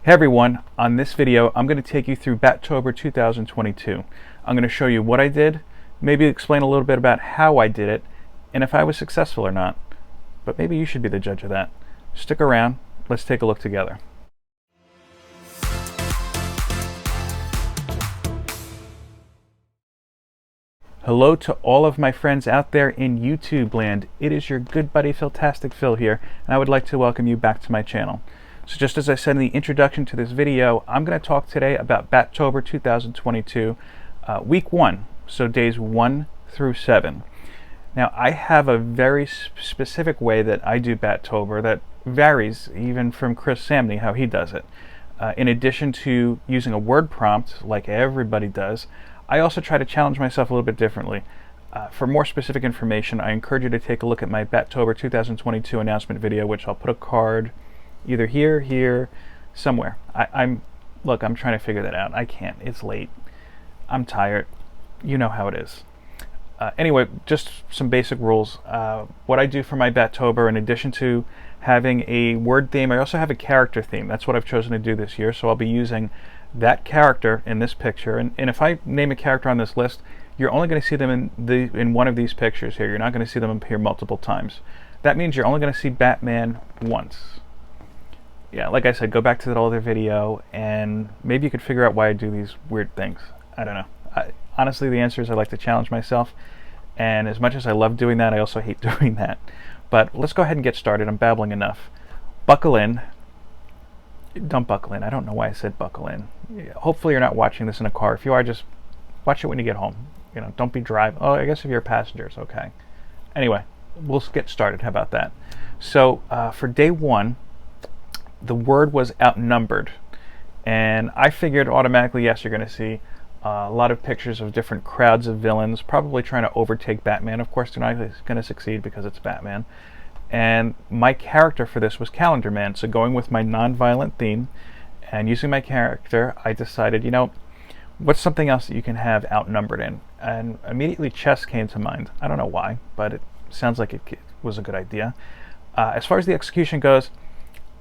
Hey everyone, on this video I'm going to take you through Batober 2022. I'm going to show you what I did, maybe explain a little bit about how I did it, and if I was successful or not. But maybe you should be the judge of that. Stick around, let's take a look together. Hello to all of my friends out there in YouTube land. It is your good buddy Philtastic Phil here, and I would like to welcome you back to my channel. So just as I said in the introduction to this video, I'm going to talk today about Batober 2022, week 1, so days 1 through 7. Now I have a very specific way that I do Batober that varies even from Chris Samney, how he does it. In addition to using a word prompt like everybody does, I also try to challenge myself a little bit differently. For more specific information, I encourage you to take a look at my Batober 2022 announcement video, which I'll put a card either here, somewhere. I'm trying to figure that out. I can't. It's late. I'm tired. You know how it is. Anyway, just some basic rules. What I do for my Batober, in addition to having a word theme, I also have a character theme. That's what I've chosen to do this year. So I'll be using that character in this picture. And if I name a character on this list, you're only going to see them in one of these pictures here. You're not going to see them appear multiple times. That means you're only going to see Batman once. Yeah, like I said, go back to that other video and maybe you could figure out why I do these weird things. I don't know. Honestly, the answer is I like to challenge myself, and as much as I love doing that, I also hate doing that. But let's go ahead and get started. I'm babbling enough. Buckle in. Don't buckle in. I don't know why I said buckle in. Hopefully you're not watching this in a car. If you are, just watch it when you get home. You know, don't be driving. Oh, I guess if you're a passenger, it's okay. Anyway, we'll get started. How about that? So for day 1, the word was outnumbered, and I figured automatically, yes, you're going to see a lot of pictures of different crowds of villains probably trying to overtake Batman. Of course, they're not going to succeed because it's Batman. And my character for this was Calendar Man, so going with my non-violent theme and using my character, I decided, you know, what's something else that you can have outnumbered in? And immediately chess came to mind. I don't know why, but it sounds like it was a good idea. As far as the execution goes,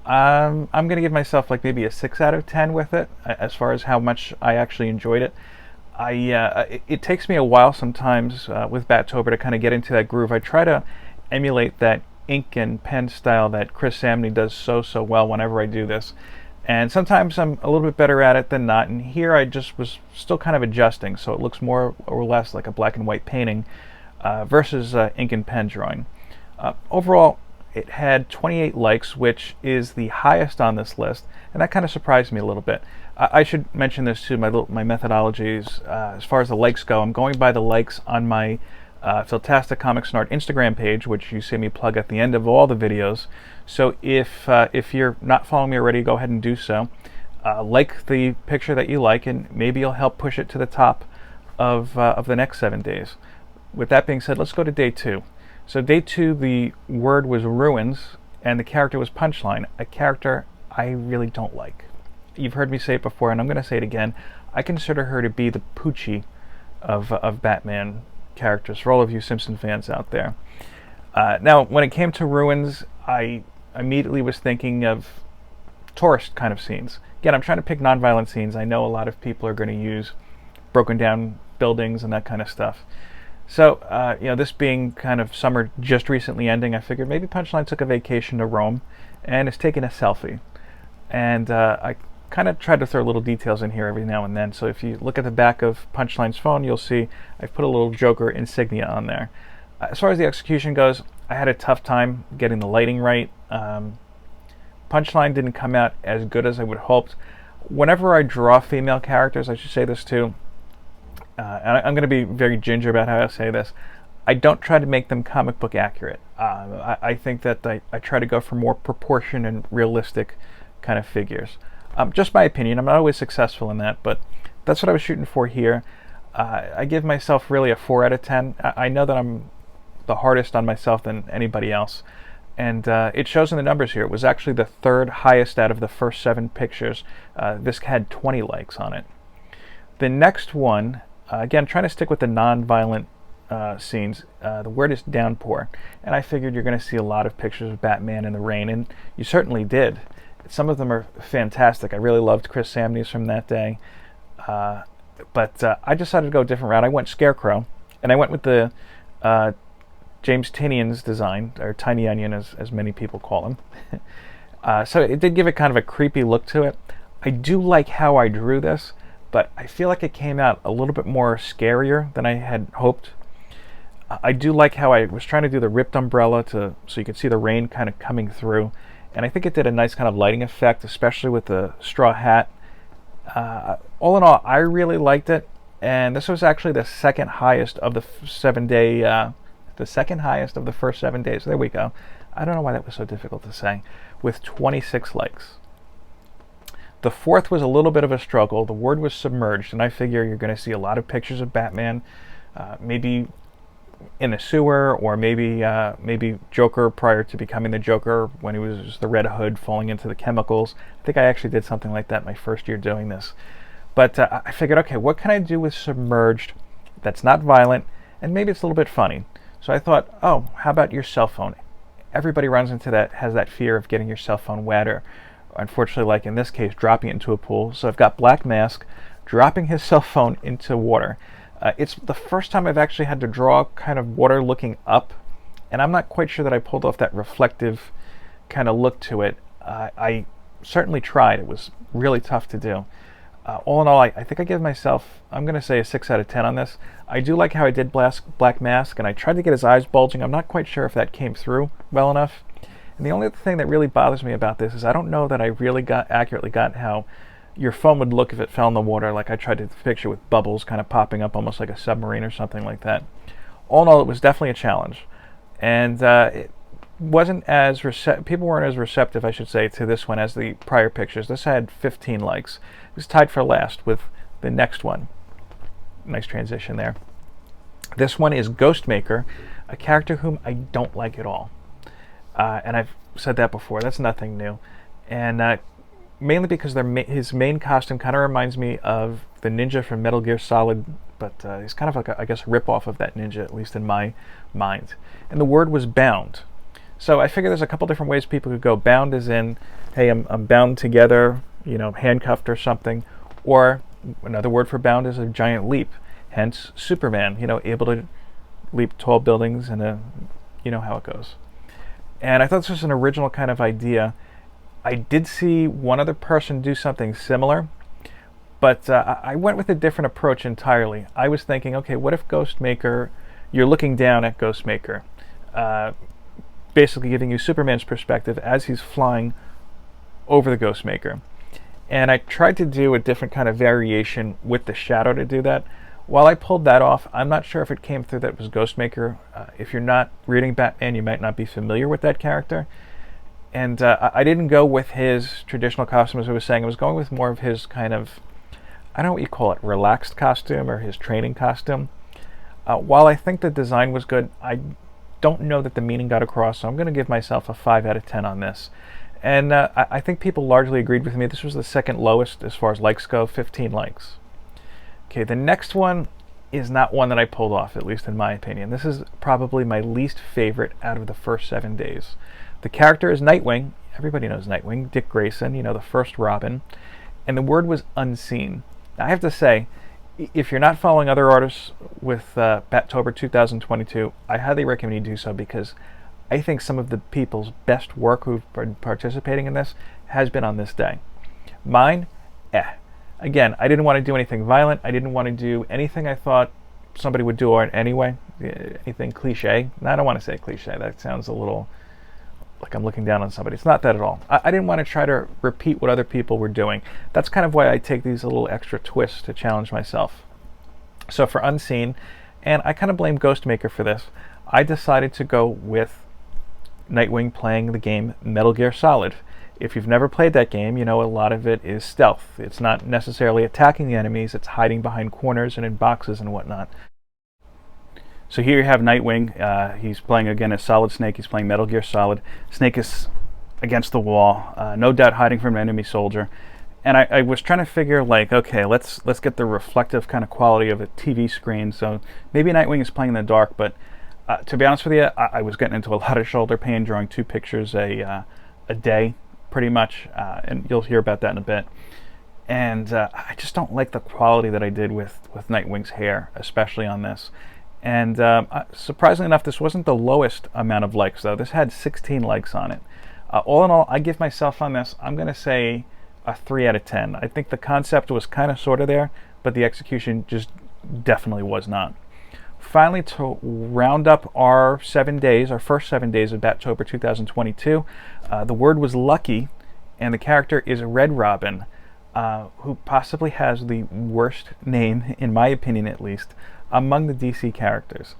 I'm going to give myself like maybe a 6 out of 10 with it, as far as how much I actually enjoyed it. It takes me a while sometimes with Batober to kind of get into that groove. I try to emulate that ink and pen style that Chris Samney does so well whenever I do this. And sometimes I'm a little bit better at it than not, and here I just was still kind of adjusting, so it looks more or less like a black and white painting versus ink and pen drawing. Overall, it had 28 likes, which is the highest on this list, and that kind of surprised me a little bit. I should mention this too, my methodologies. As far as the likes go, I'm going by the likes on my Philtastic Comics and Art Instagram page, which you see me plug at the end of all the videos. So if you're not following me already, go ahead and do so. Like the picture that you like, and maybe you'll help push it to the top of the next 7 days. With that being said, let's go to day 2. So day 2, the word was ruins, and the character was Punchline, a character I really don't like. You've heard me say it before, and I'm going to say it again. I consider her to be the Poochie of Batman characters, for all of you Simpson fans out there. Now, when it came to ruins, I immediately was thinking of tourist kind of scenes. Again, I'm trying to pick non-violent scenes. I know a lot of people are going to use broken down buildings and that kind of stuff. So, you know, this being kind of summer just recently ending, I figured maybe Punchline took a vacation to Rome and is taking a selfie. And I kind of tried to throw little details in here every now and then. So if you look at the back of Punchline's phone, you'll see I've put a little Joker insignia on there. As far as the execution goes, I had a tough time getting the lighting right. Punchline didn't come out as good as I would hoped. Whenever I draw female characters, I should say this too, and I'm going to be very ginger about how I say this, I don't try to make them comic book accurate. I think that I try to go for more proportion and realistic kind of figures. Just my opinion. I'm not always successful in that, but that's what I was shooting for here. I give myself really a 4 out of 10. I know that I'm the hardest on myself than anybody else, and it shows in the numbers here. It was actually the 3rd highest out of the first 7 pictures. This had 20 likes on it. The next one, again, trying to stick with the non-violent scenes, the word is downpour, and I figured you're going to see a lot of pictures of Batman in the rain, and you certainly did. some of them are fantastic. I really loved Chris Samnee's from that day. But I decided to go a different route. I went Scarecrow, and I went with the James Tinian's design, or Tiny Onion as many people call him. So it did give it kind of a creepy look to it. I do like how I drew this, but I feel like it came out a little bit more scarier than I had hoped. I do like how I was trying to do the ripped umbrella so you could see the rain kind of coming through, and I think it did a nice kind of lighting effect, especially with the straw hat. All in all, I really liked it, and this was actually the second highest of the 7-day, the second highest of the first 7 days. There we go. I don't know why that was so difficult to say, with 26 likes. The fourth was a little bit of a struggle. The word was submerged, and I figure you're going to see a lot of pictures of Batman, maybe in the sewer, or maybe Joker prior to becoming the Joker when he was the Red Hood falling into the chemicals. I think I actually did something like that my first year doing this. But I figured, okay, what can I do with submerged that's not violent, and maybe it's a little bit funny? So I thought, oh, how about your cell phone? Everybody runs into that, has that fear of getting your cell phone wet, or unfortunately, like in this case, dropping it into a pool. So I've got Black Mask dropping his cell phone into water. It's the first time I've actually had to draw kind of water looking up, and I'm not quite sure that I pulled off that reflective kind of look to it. I certainly tried. It was really tough to do. All in all, I think I give myself, I'm going to say a 6 out of 10 on this. I do like how I did Black Mask, and I tried to get his eyes bulging. I'm not quite sure if that came through well enough. And the only thing that really bothers me about this is I don't know that I really accurately got how your phone would look if it fell in the water, like I tried to picture with bubbles kind of popping up almost like a submarine or something like that. All in all, it was definitely a challenge. And it wasn't as people weren't as receptive, I should say, to this one as the prior pictures. This had 15 likes. It was tied for last with the next one. Nice transition there. This one is Ghostmaker, a character whom I don't like at all. And I've said that before. That's nothing new. And mainly because his main costume kind of reminds me of the ninja from Metal Gear Solid, but he's kind of like, I guess, a rip-off of that ninja, at least in my mind. And the word was bound. So I figure there's a couple different ways people could go. Bound as in, hey, I'm bound together, handcuffed or something. Or another word for bound is a giant leap. Hence, Superman, able to leap tall buildings, and you know how it goes. And I thought this was an original kind of idea. I did see one other person do something similar, but I went with a different approach entirely. I was thinking, okay, what if Ghostmaker, you're looking down at Ghostmaker, basically giving you Superman's perspective as he's flying over the Ghostmaker. And I tried to do a different kind of variation with the shadow to do that. While I pulled that off, I'm not sure if it came through that it was Ghostmaker. If you're not reading Batman, you might not be familiar with that character. And I didn't go with his traditional costume, as I was saying. I was going with more of his kind of, I don't know what you call it, relaxed costume, or his training costume. While I think the design was good, I don't know that the meaning got across, so I'm going to give myself a 5 out of 10 on this. And I think people largely agreed with me. This was the second lowest as far as likes go, 15 likes. Okay, the next one is not one that I pulled off, at least in my opinion. This is probably my least favorite out of the first 7 days. The character is Nightwing. Everybody knows Nightwing. Dick Grayson, the first Robin. And the word was unseen. Now, I have to say, if you're not following other artists with Batober 2022, I highly recommend you do so, because I think some of the people's best work who've been participating in this has been on this day. Mine, Again, I didn't want to do anything violent. I didn't want to do anything I thought somebody would do anyway. Anything cliche. Now, I don't want to say cliche. That sounds a little like I'm looking down on somebody. It's not that at all. I didn't want to try to repeat what other people were doing. That's kind of why I take these little extra twists to challenge myself. So for Unseen, and I kind of blame Ghostmaker for this, I decided to go with Nightwing playing the game Metal Gear Solid. If you've never played that game, a lot of it is stealth. It's not necessarily attacking the enemies, it's hiding behind corners and in boxes and whatnot. So here you have Nightwing. He's playing again as Solid Snake. He's playing Metal Gear Solid. Snake is against the wall, no doubt hiding from an enemy soldier. And I was trying to figure, like, okay, let's get the reflective kind of quality of a TV screen. So maybe Nightwing is playing in the dark, but to be honest with you, I was getting into a lot of shoulder pain drawing 2 pictures a day. pretty much, and you'll hear about that in a bit. And I just don't like the quality that I did with Nightwing's hair, especially on this. And surprisingly enough, this wasn't the lowest amount of likes, though. This had 16 likes on it. All in all, I give myself on this, I'm going to say a 3 out of 10. I think the concept was kind of sort of there, but the execution just definitely was not. Finally, to round up our 7 days, our first 7 days of Batober 2022, the word was lucky, and the character is Red Robin, who possibly has the worst name, in my opinion at least, among the DC characters.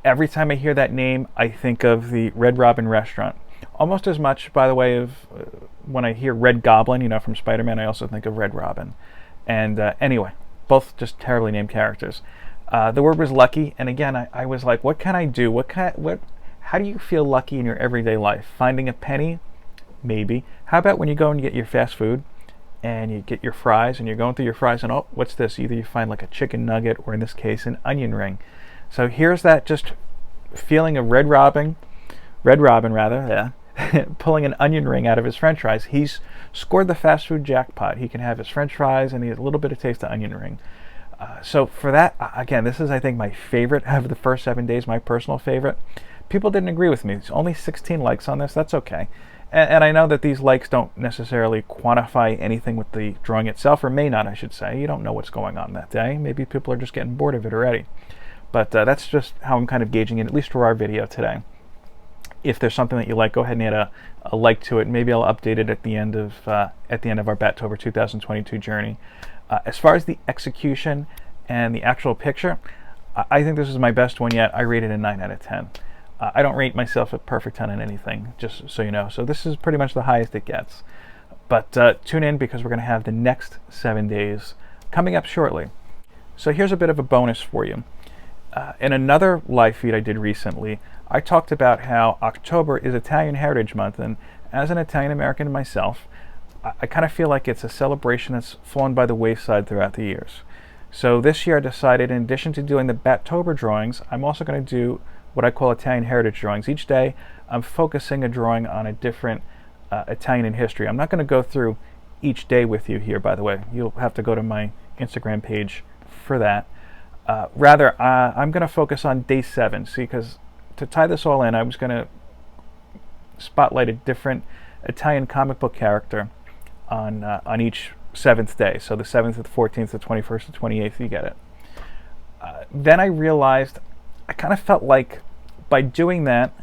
Every time I hear that name, I think of the Red Robin restaurant. Almost as much, by the way, of when I hear Red Goblin, you know, from Spider-Man, I also think of Red Robin. And anyway, both just terribly named characters. The word was lucky, and again, I was like, what can I do? How do you feel lucky in your everyday life? Finding a penny? Maybe. How about when you go and get your fast food, and you get your fries, and you're going through your fries, and oh, what's this? Either you find like a chicken nugget, or in this case, an onion ring. So here's that just feeling of Red Robin, yeah, pulling an onion ring out of his french fries. He's scored the fast food jackpot. He can have his french fries, and he has a little bit of taste of onion ring. So for that, again, this is, I think, my favorite of the first 7 days, my personal favorite. People didn't agree with me. It's only 16 likes on this. That's okay. And I know that these likes don't necessarily quantify anything with the drawing itself, or may not, I should say. You don't know what's going on that day. Maybe people are just getting bored of it already. But that's just how I'm kind of gauging it, at least for our video today. If there's something that you like, go ahead and add a like to it. Maybe I'll update it at the end of our Batober 2022 journey. As far as the execution and the actual picture, I think this is my best one yet. I rated a 9 out of 10. I don't rate myself a perfect 10 on anything, just so you know. So this is pretty much the highest it gets. But tune in, because we're going to have the next 7 days coming up shortly. So here's a bit of a bonus for you. In another live feed I did recently, I talked about how October is Italian Heritage Month, and as an Italian American myself, I kind of feel like it's a celebration that's fallen by the wayside throughout the years. So this year I decided, in addition to doing the Batober drawings, I'm also going to do what I call Italian Heritage drawings. Each day I'm focusing a drawing on a different Italian in history. I'm not going to go through each day with you here, by the way. You'll have to go to my Instagram page for that. Rather, I'm going to focus on day 7. See, because to tie this all in, I was going to spotlight a different Italian comic book character on each 7th day. So the 7th, the 14th, the 21st, the 28th, you get it. Then I realized I kind of felt like by doing that,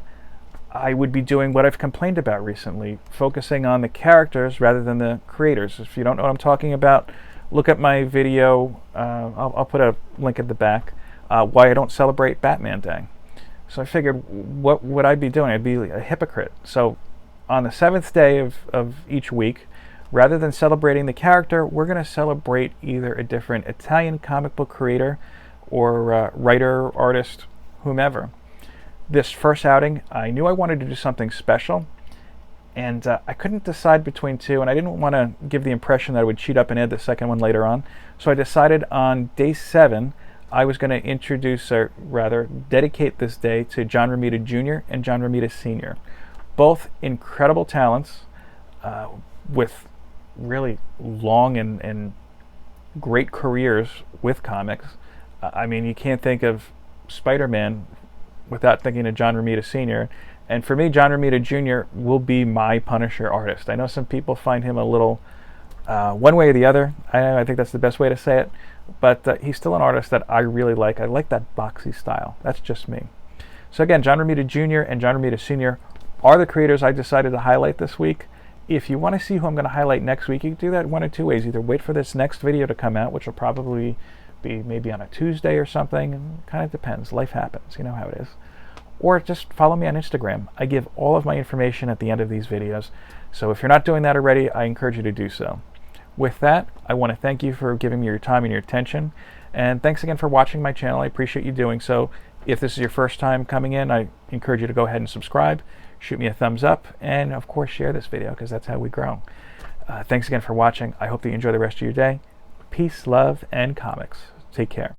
I would be doing what I've complained about recently, focusing on the characters rather than the creators. If you don't know what I'm talking about, look at my video. I'll put a link at the back, why I don't celebrate Batman Day. So I figured, what would I be doing? I'd be a hypocrite. So on the 7th day of each week, rather than celebrating the character, we're going to celebrate either a different Italian comic book creator or writer, artist, whomever. This first outing, I knew I wanted to do something special, and I couldn't decide between two, and I didn't want to give the impression that I would cheat up and add the second one later on. So I decided on day 7, I was going to introduce, or rather dedicate this day to John Romita Jr. and John Romita Sr. Both incredible talents with really long and great careers with comics. I mean, you can't think of Spider-Man without thinking of John Romita Sr. And for me, John Romita Jr. will be my Punisher artist. I know some people find him a little one way or the other. I think that's the best way to say it. But he's still an artist that I really like. I like that boxy style. That's just me. So again, John Romita Jr. and John Romita Sr. are the creators I decided to highlight this week. If you want to see who I'm going to highlight next week, you can do that one of two ways. Either wait for this next video to come out, which will probably be maybe on a Tuesday or something. It kind of depends. Life happens. You know how it is. Or just follow me on Instagram. I give all of my information at the end of these videos. So if you're not doing that already, I encourage you to do so. With that, I want to thank you for giving me your time and your attention. And thanks again for watching my channel. I appreciate you doing so. If this is your first time coming in, I encourage you to go ahead and subscribe. Shoot me a thumbs up. And of course, share this video, because that's how we grow. Thanks again for watching. I hope that you enjoy the rest of your day. Peace, love, and comics. Take care.